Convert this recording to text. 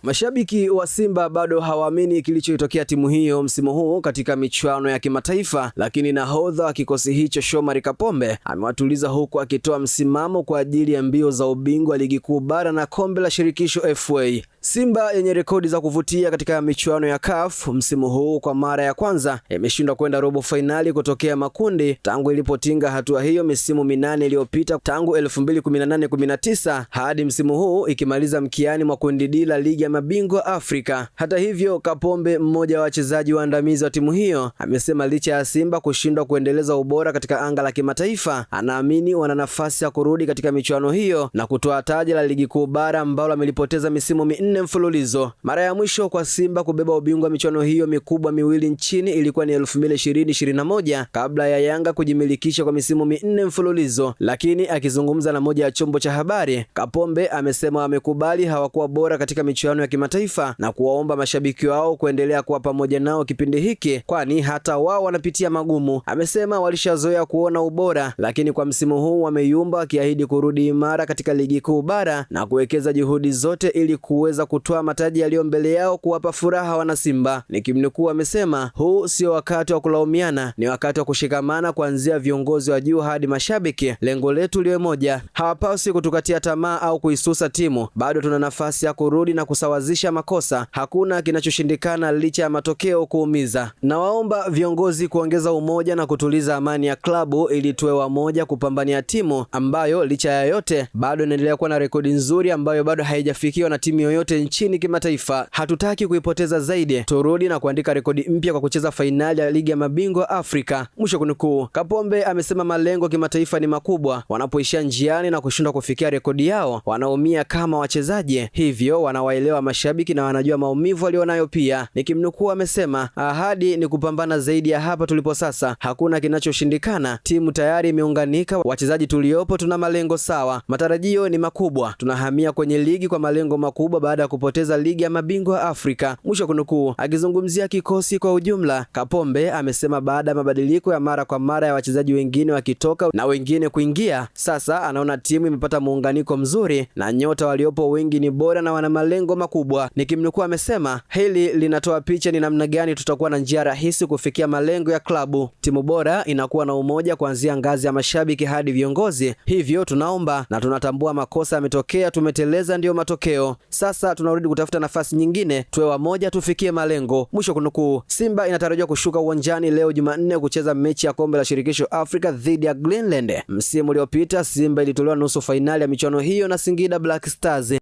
Mashabiki wa Simba bado hawaamini kilichotokea timu hiyo msimu huu katika michuano ya kimataifa, lakini nahodha wa kikosi hicho Shomari Kapombe amewatuliza huku akitoa msimamo kwa ajili ya mbio za ubingwa ligi kuu bara na kombe la shirikisho FA. Simba yenye rekodi za kuvutia katika michuano ya CAF msimu huu kwa mara ya kwanza imeshindwa kwenda robo fainali kutokea makundi tangu ilipotinga hatua hiyo misimu minane iliyopita tangu 2018-19 hadi msimu huu ikimaliza mkiani mwa kundi D la ligi ya mabingwa Afrika. Hata hivyo, Kapombe, mmoja wa wachezaji waandamizi wa timu hiyo, amesema licha ya Simba kushindwa kuendeleza ubora katika anga la kimataifa, anaamini wana nafasi ya kurudi katika michuano hiyo na kutoa taji la ligi kuu bara ambalo amelipoteza misimu minne mfululizo. Mara ya mwisho kwa Simba kubeba ubingwa wa michuano hiyo mikubwa miwili nchini ilikuwa ni 2020-21 kabla ya Yanga kujimilikisha kwa misimu minne mfululizo. Lakini akizungumza na moja ya chombo cha habari, Kapombe amesema wamekubali hawakuwa bora katika michuano ya kimataifa na kuwaomba mashabiki wao kuendelea kuwa pamoja nao kipindi hiki, kwani hata wao wanapitia magumu. Amesema walishazoea kuona ubora, lakini kwa msimu huu wameyumba, wakiahidi kurudi imara katika ligi kuu bara na kuwekeza juhudi zote ili kuweza kutoa mataji yaliyo mbele yao kuwapa furaha wana Simba. Nikimnukuu, amesema huu sio wakati wa kulaumiana, ni wakati wa kushikamana kuanzia viongozi wa juu hadi mashabiki. Lengo letu liwe moja, hawapaswi kutukatia tamaa au kuisusa timu. Bado tuna nafasi ya kurudi na kusawazisha makosa. Hakuna kinachoshindikana licha ya matokeo kuumiza. Na waomba viongozi kuongeza umoja na kutuliza amani ya klabu ili tuwe wamoja kupambania timu ambayo licha ya yote bado inaendelea kuwa na rekodi nzuri ambayo bado haijafikiwa na timu yoyote nchini kimataifa. Hatutaki kuipoteza zaidi, turudi na kuandika rekodi mpya kwa kucheza fainali ya ligi ya mabingwa Afrika. Mwisho kunukuu. Kapombe amesema malengo kimataifa ni makubwa. Wanapoishia njiani na kushindwa kufikia rekodi yao, wanaumia kama wachezaji, hivyo wanawaelewa mashabiki na wanajua maumivu walionayo pia. Nikimnukuu, amesema ahadi ni kupambana zaidi ya hapa tulipo sasa. Hakuna kinachoshindikana. Timu tayari imeunganika, wachezaji tuliopo tuna malengo sawa. Matarajio ni makubwa. Tunahamia kwenye ligi kwa malengo makubwa baada ya kupoteza ligi ya mabingwa Afrika. Mwisho kunukuu. Akizungumzia kikosi kwa ujumla, Kapombe amesema baada ya mabadiliko ya mara kwa mara ya wachezaji wengine wakitoka na wengine kuingia, sasa anaona timu imepata muunganiko mzuri na nyota waliopo wengi ni bora na wana malengo makubwa. Nikimnukuu, amesema hili linatoa picha ni namna gani tutakuwa na njia rahisi kufikia malengo ya klabu. Timu bora inakuwa na umoja kuanzia ngazi ya mashabiki hadi viongozi. Hivyo tunaomba na tunatambua makosa yametokea, tumeteleza, ndio matokeo. Sasa tunarudi kutafuta nafasi nyingine, tuwe wamoja, tufikie malengo. Mwisho kunukuu. Simba inatarajiwa kushuka uwanjani leo Jumanne kucheza mechi ya kombe la shirikisho Afrika dhidi ya Greenland. Msimu uliopita Simba ilitolewa nusu fainali ya michuano hiyo na Singida Black Stars.